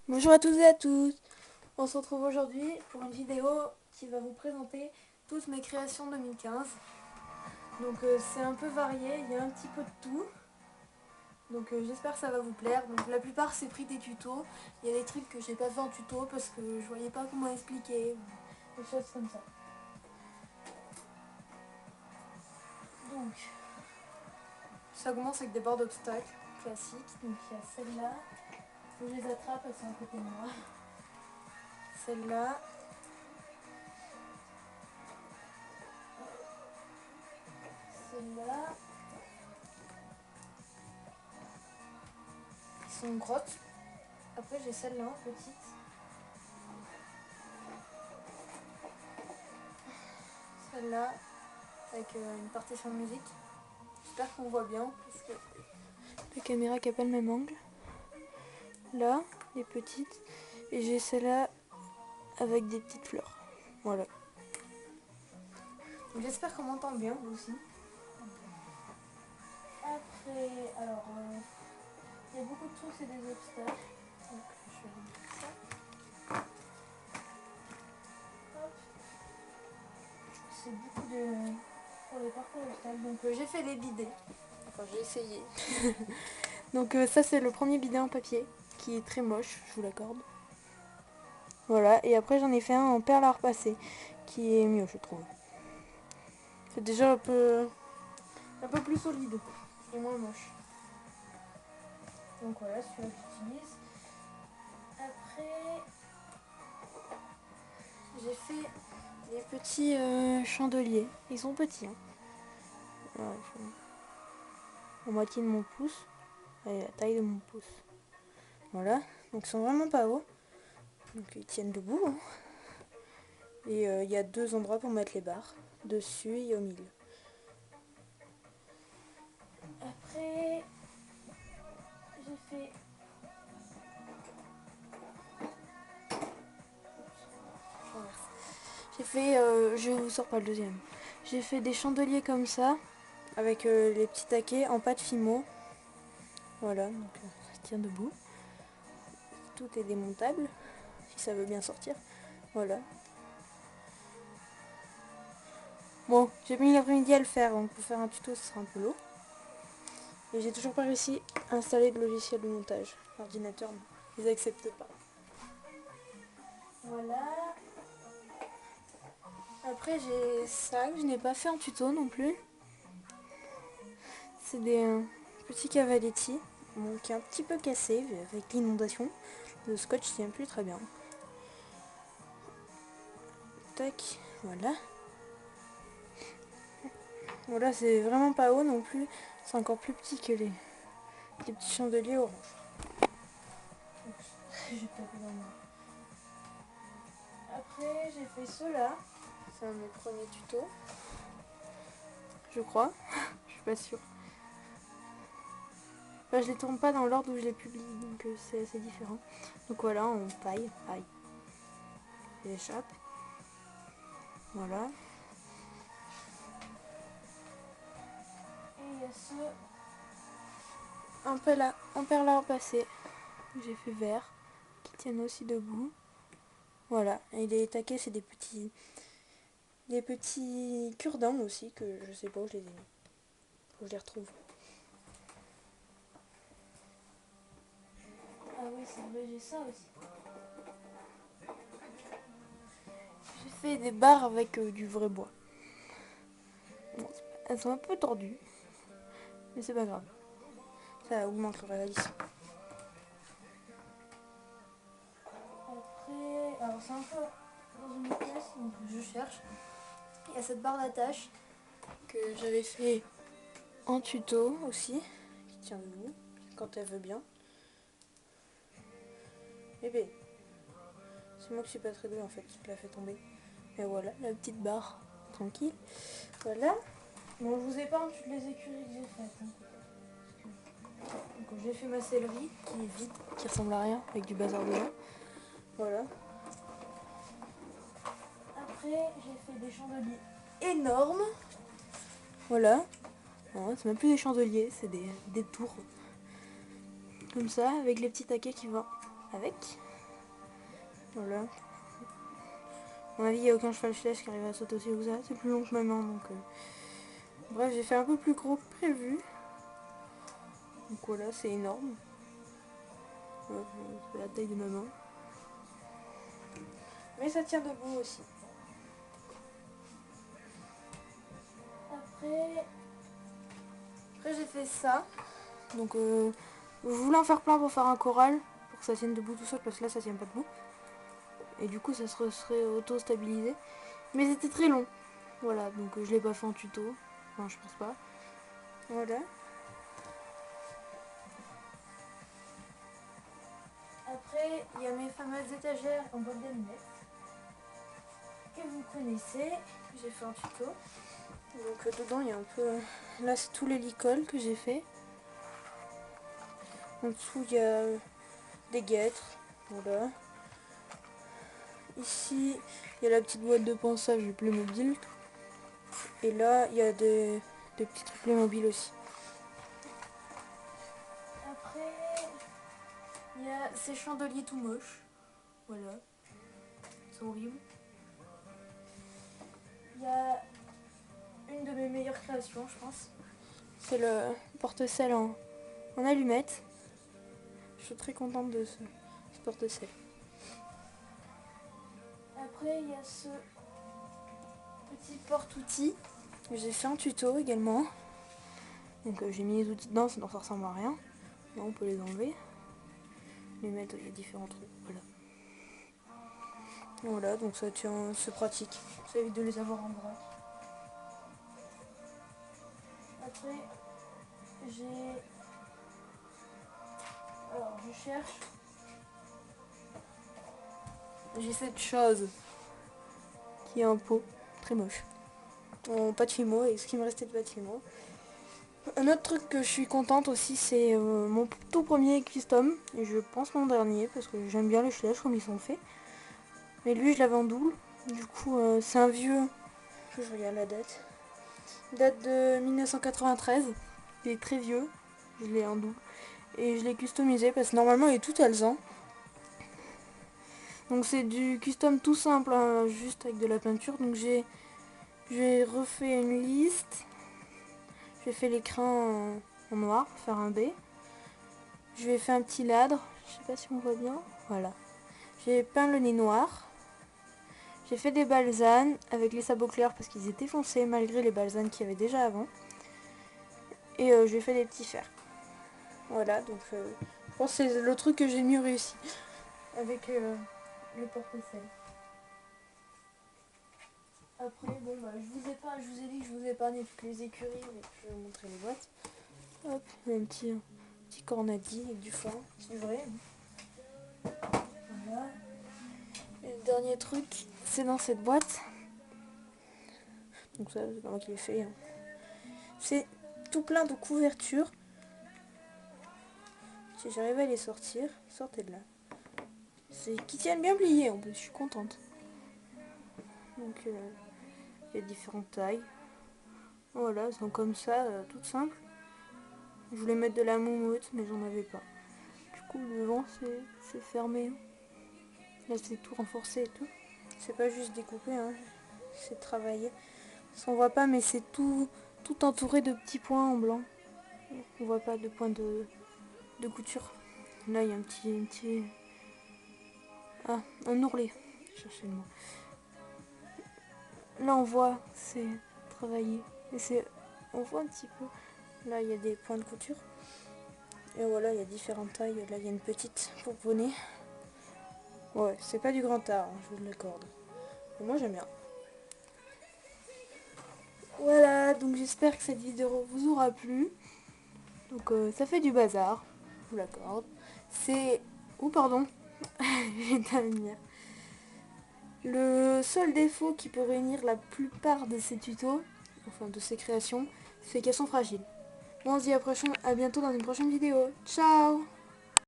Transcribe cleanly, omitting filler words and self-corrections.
Bonjour à tous et à tous. On se retrouve aujourd'hui pour une vidéo qui va vous présenter toutes mes créations 2015. Donc c'est un peu varié, il y a un petit peu de tout. Donc j'espère que ça va vous plaire. Donc la plupart c'est pris des tutos. Il y a des trucs que j'ai pas fait en tuto parce que je voyais pas comment expliquer. Des choses comme ça. Donc ça commence avec des bords d'obstacles classiques. Donc il y a celle-là. Faut que je les attrape, elles sont à côté de moi. Celle-là. Celle-là. Qui sont une grotte. Après j'ai celle-là, petite. Celle-là, avec une partition de musique. J'espère qu'on voit bien, parce que la caméra qui n'a pas le même angle. Là, les petites. Et j'ai celle-là avec des petites fleurs. Voilà. Donc j'espère qu'on m'entend bien, vous aussi. Après, alors, il y a beaucoup de trucs, c'est des obstacles. Donc je vais mettre ça. Hop. C'est beaucoup de... pour les parcours d'obstacles. Donc j'ai fait les bidets. Enfin, j'ai essayé. Donc ça, c'est le premier bidet en papier, qui est très moche, je vous l'accorde. Voilà, et après j'en ai fait un en perles à repasser, qui est mieux, je trouve. C'est déjà un peu plus solide et moins moche. Donc voilà, celui-là que j'utilise. Après, j'ai fait des petits chandeliers. Ils sont petits, hein. Voilà, ils font la moitié de mon pouce. Allez, la taille de mon pouce. Voilà, donc ils sont vraiment pas hauts. Donc ils tiennent debout, hein. Et il y a deux endroits pour mettre les barres, dessus et au milieu. Après, j'ai fait... je vous sors pas le deuxième. J'ai fait des chandeliers comme ça, avec les petits taquets en pâte Fimo. Voilà, donc ça tient debout. Tout est démontable, si ça veut bien sortir. Voilà. Bon, j'ai mis l'après-midi à le faire, donc pour faire un tuto, ce sera un peu lourd. Et j'ai toujours pas réussi à installer de logiciel de montage. L'ordinateur, ils acceptent pas. Voilà. Après, j'ai ça que je n'ai pas fait en tuto non plus. C'est des petits cavaletti, bon, qui est un petit peu cassé avec l'inondation. Le scotch tient plus très bien. Tac, voilà. Voilà, c'est vraiment pas haut non plus. C'est encore plus petit que les petits chandeliers orange. Après, j'ai fait ceux-là. C'est un de mes premiers tutos. Je crois. Je suis pas sûre. Enfin, je les tourne pas dans l'ordre où je les publie, donc c'est assez différent. Donc voilà, on paille. Aïe. J'échappe. Voilà. Et il y a ceux en perles à repasser. J'ai fait vert. Qui tiennent aussi debout. Voilà. Et les taquets, c'est des petits cure-dents aussi, que je sais pas où je les ai mis. Faut que je les retrouve. Ah oui, c'est vrai, j'ai ça aussi. J'ai fait des barres avec du vrai bois. Bon, elles sont un peu tordues, mais c'est pas grave. Ça augmente le réalisme. Après, alors c'est un peu dans une pièce, donc je cherche. Il y a cette barre d'attache que j'avais fait en tuto aussi, qui tient debout quand elle veut bien. Bébé, c'est moi qui suis pas très douée en fait, qui l'a fait tomber. Et voilà, la petite barre, tranquille. Voilà. Bon, je vous épargne toutes les écuries que j'ai faites. Hein. Donc j'ai fait ma céleri, qui est vide, qui ressemble à rien, avec du bazar dedans. Voilà. Après, j'ai fait des chandeliers énormes. Voilà. C'est même plus des chandeliers, c'est des tours. Comme ça, avec les petits taquets qui vont avec. Voilà. À mon avis, il n'y a aucun cheval flèche qui arrive à sauter aussi haut que ça. C'est plus long que ma main, donc... Bref, j'ai fait un peu plus gros que prévu. Donc voilà, c'est énorme. C'est la taille de ma main. Mais ça tient debout aussi. Après j'ai fait ça. Donc je voulais en faire plein pour faire un choral. Pour que ça tienne debout tout seul, parce que là ça tient pas debout. Et du coup ça serait auto-stabilisé. Mais c'était très long. Voilà, donc je l'ai pas fait en tuto. Enfin, je pense pas. Voilà. Après, il y a mes fameuses étagères en boîte d'allumettes que vous connaissez. J'ai fait un tuto. Donc dedans, il y a un peu... Là, c'est tous les licols que j'ai fait. En dessous, il y a des guêtres. Voilà. Ici, il y a la petite boîte de ponçage du Playmobil. Et là, il y a des petits trucs Playmobil aussi. Après, il y a ces chandeliers tout moches. Voilà. Ils sont horribles. Il y a une de mes meilleures créations, je pense. C'est le porte-sel en allumettes. Je suis très contente de ce porte-sel. Après, il y a ce petit porte-outils que j'ai fait un tuto également. Donc j'ai mis les outils dedans, sinon ça ressemble à rien. Là, on peut les enlever. Les mettre, il y a différents trucs. Voilà. Voilà, donc ça tient, c'est pratique. Ça évite de les avoir en vrac. Après, alors, je cherche. J'ai cette chose qui est un pot très moche. En Patchimo, et ce qui me restait de Patchimo. Un autre truc que je suis contente aussi, c'est mon tout premier custom. Et je pense mon dernier, parce que j'aime bien les flèches comme ils sont faits. Mais lui, je l'avais en double. Du coup, c'est un vieux. Je regarde la date. Date de 1993. Il est très vieux. Je l'ai en double. Et je l'ai customisé parce que normalement il est tout alezan. Donc c'est du custom tout simple, hein, juste avec de la peinture. Donc j'ai refait une liste. J'ai fait l'écran en noir pour faire un B. Je lui ai fait un petit ladre. Je sais pas si on voit bien. Voilà. J'ai peint le nez noir. J'ai fait des balsanes avec les sabots clairs parce qu'ils étaient foncés malgré les balsanes qu'il y avait déjà avant. Et je lui ai fait des petits fers. Voilà, donc je pense que c'est le truc que j'ai mieux réussi avec le porte-sel. Après, bon bah je vous ai dit que je vous épargnais toutes les écuries, mais je vais vous montrer les boîtes. Hop, un petit cornadi avec du foin, c'est vrai. Voilà. Et le dernier truc, c'est dans cette boîte. Donc ça, c'est pas moi qui l'ai fait. Hein. C'est tout plein de couvertures. Si j'arrive à les sortir, sortez de là. C'est qui tiennent bien pliés en plus, je suis contente. Donc il y a différentes tailles. Voilà, elles sont comme ça, toutes simples. Je voulais mettre de la moumoute, mais j'en avais pas. Du coup, le devant, c'est fermé. Là, c'est tout renforcé et tout. C'est pas juste découpé, hein. C'est travaillé. On voit pas, mais c'est tout entouré de petits points en blanc. On voit pas de points de couture. Là, il y a un petit... Ah, un ourlet. Je cherchais le mot. Là, on voit, c'est travaillé. Et on voit un petit peu. Là, il y a des points de couture. Et voilà, il y a différentes tailles. Là, il y a une petite pour poney. Ouais, c'est pas du grand art, hein, je vous l'accorde. Mais moi, j'aime bien. Voilà, donc j'espère que cette vidéo vous aura plu. Donc ça fait du bazar, je vous l'accorde. C'est... Oh pardon, j'ai la lumière. Le seul défaut qui peut réunir la plupart de ces tutos, enfin de ces créations, c'est qu'elles sont fragiles. Bon, on se dit à bientôt dans une prochaine vidéo. Ciao!